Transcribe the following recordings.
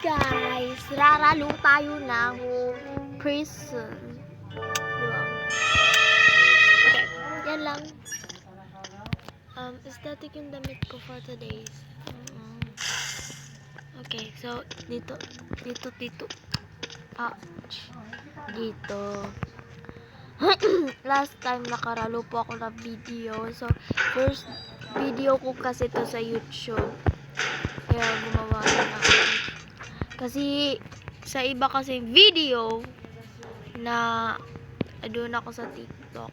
Guys, raralo tayo ng prison. Diba? Okay, yan lang. Aesthetic yung damit ko for today's. Okay, so dito. Dito. Last time nakaralo po ako ng video. So, first video ko kasi to sa YouTube. Kaya gumawa na ako. Kasi sa iba kasi video na doon ako sa TikTok.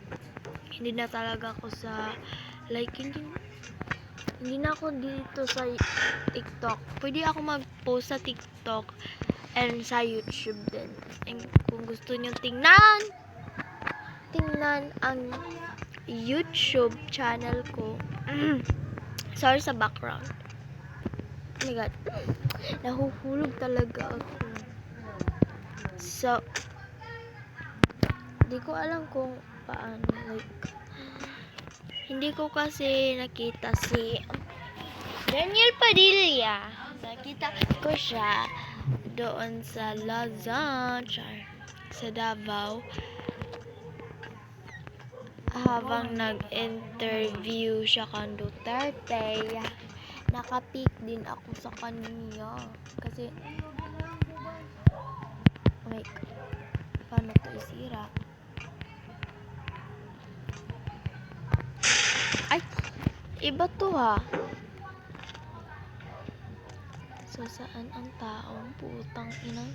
Hindi na talaga ako sa hindi na ako dito sa TikTok. Pwede ako mag-post sa TikTok and sa YouTube din. And kung gusto niyo tingnan ang YouTube channel ko. Sorry sa background. Oh my god. Nahuhulog talaga ako. So, di ko alam kung paano. Hindi ko kasi nakita si Daniel Padilla. Nakita ko siya doon sa Luzon, sa Davao. Habang nag-interview siya kan Duterte, nakapik din ako sa kanya. Kasi, paano to isira? Ay, iba to ha. So, saan ang taong putang ina?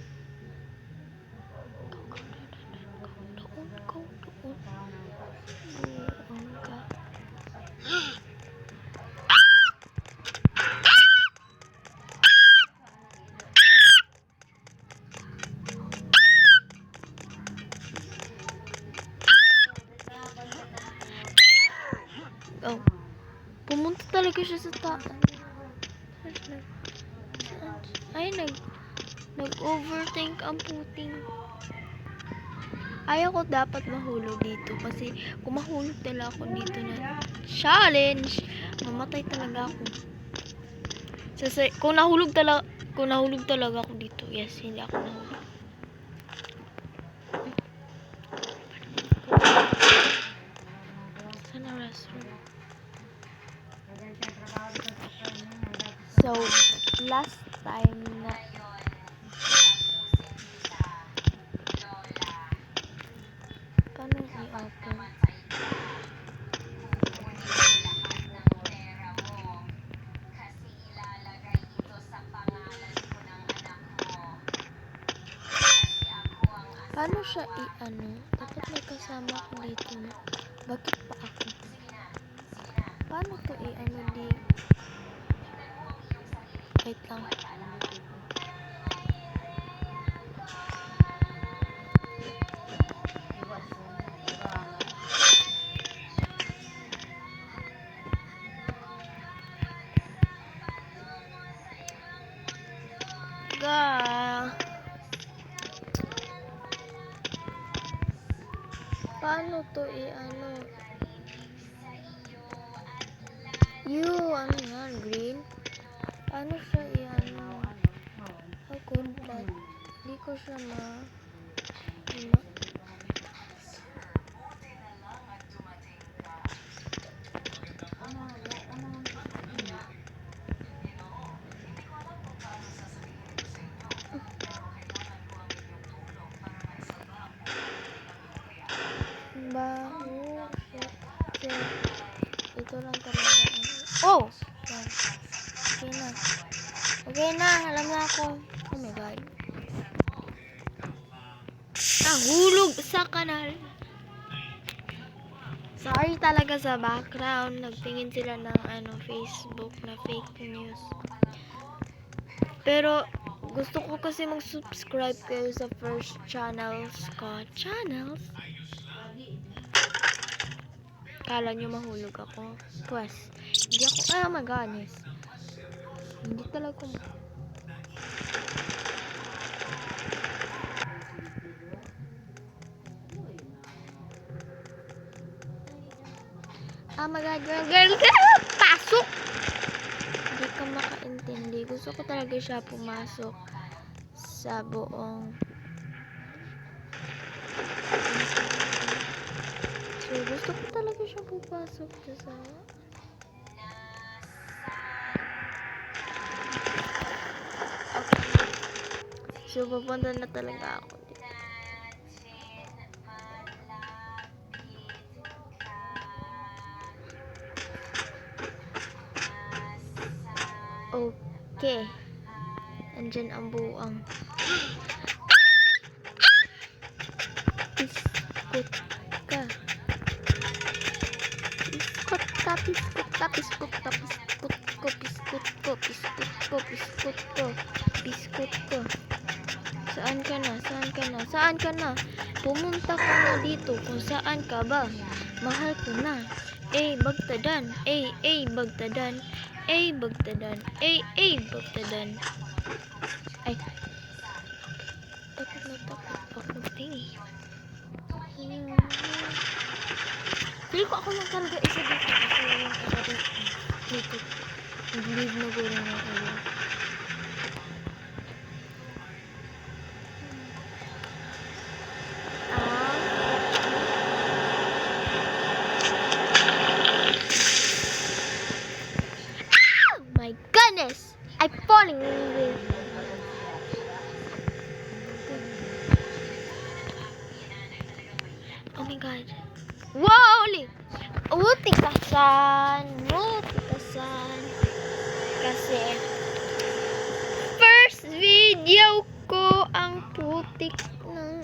Oh, pumunta talaga siya sa taas. Ay, nag-overthink ang puting. Ayaw ko dapat mahulog dito kasi kung mahulog talaga ako dito na challenge, mamatay talaga ako. Kung nahulog talaga ako dito, yes, hindi ako nahulog. Sana restroom. So, last time na paano i-open? Paano siya i-ano? Dapat may kasama ako dito. Bakit pa ako? Paano to i-ano di? Wait lang. Paano to i-ano? Ano yan? Green? Paano siya i-ano? Contact. Hindi ko siya ito lang talaga. Oh! Okay na. Alam na ako. Oh my god. Hulog sa kanal. Sorry talaga sa background. Nagtingin sila ng Facebook na fake news. Pero gusto ko kasi mag-subscribe kayo sa first channels ko. Kala nyo mahulog ako. Pues, hindi ako, maganis. Hindi talaga my god, girl, pasok! Hindi ka makaintindi. Gusto ko talaga siya pumasok. sa buong so gusto ko talaga siya pupasok sa so pupunta na talaga ako dito. Okay. Andyan ang buang. Biskut ka. Biskut ka, biskut ka, biskut ka, biskut ko, biskut ko, biskut ko, biskut ko, biskut ko. Saan ka na? Saan ka na? Saan ka na? Pumunta ka na dito. Kung saan ka ba? Mahal ko na. Bagtadan. Bagtadan. Bagtadan. Bagtadan. Ay. Takot na takot ako. Feel ko ako lang talaga isa dito. Ako lang talaga dito. Nag-leave na gano'n na ako. My goodness! I'm falling in love. Oh my god. Wow! Utikasan. Kasi first video ko ang putik ng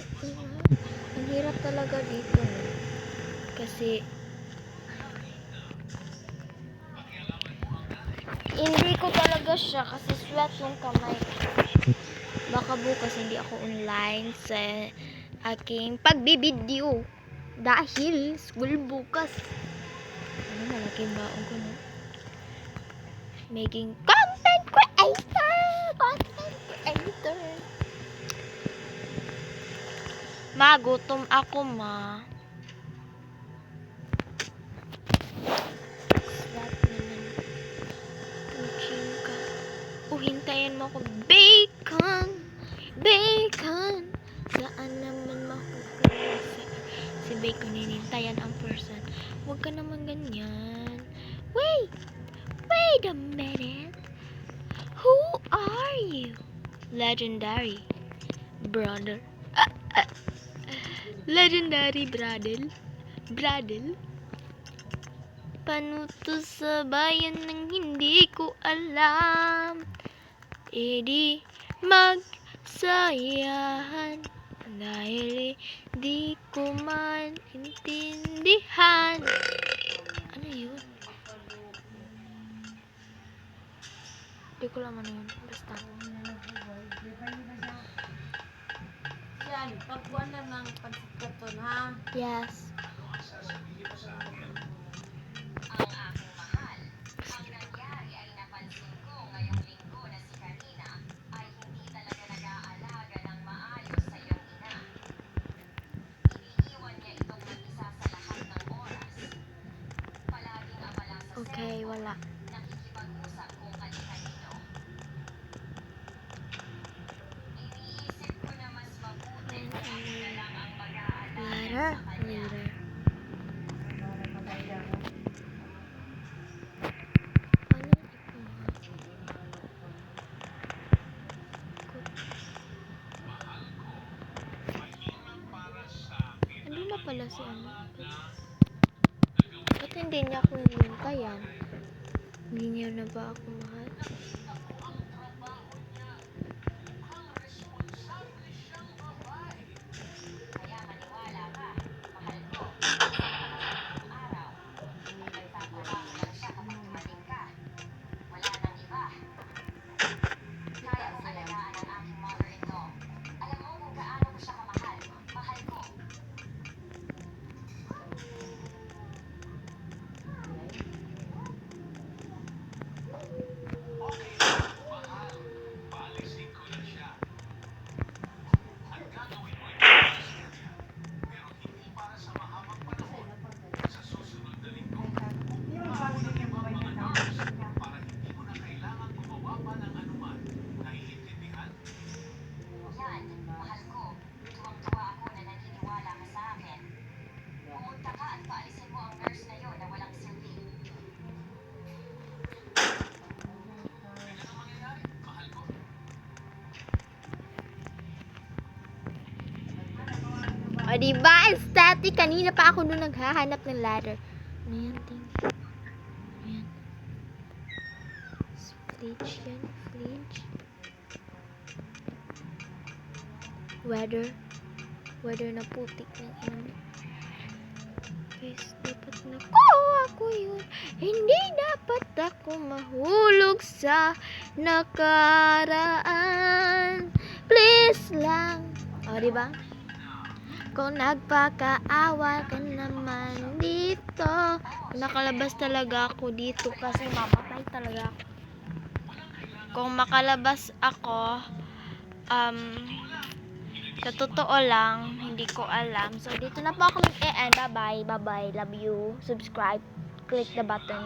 ang hirap talaga dito. Kasi hindi ko talaga siya kasi sweat yung kamay. Baka bukas hindi ako online sa aking pagbibideo dahil school bukas. Malaking baon ko na. Making content creator. Magutom ako, ma. Sweat naman. Puching ka. Hintayin mo ako. Bacon. Saan naman makukuha si Bacon? Hinintayan ang person. Huwag ka naman ganyan. Wait a minute. Who are you? Legendary brother. Legendary brother. Panuto sa bayan ng hindi ko alam. Di magsayahan dahil di ko man intindihan. Ano yun? Di ko alam ano yun. Basta. Yan, pagbuwan na ng pansigaton, ha? Yes. Okay, wala. Later. Ano na pala si ano? Ba't hindi niya ako hinintayan? Hindi niya na ba ako mahal? O, diba? Aesthetic. Kanina pa ako nung naghahanap ng ladder. Ano yan, ting? Ano yan? Flinch yan. Flinch. Weather. Weather na putik ng inam. Guys, dapat nakuha ko yun. Hindi dapat ako mahulog sa nakaraan. Please lang. O, diba? Kung nagpakaawa ka naman dito. Nakalabas talaga ako dito kasi mamatay talaga ako. Kung makalabas ako, sa totoo lang, hindi ko alam. So, dito na po ako mag-e-end. Bye-bye. Bye-bye. Love you. Subscribe. Click the button.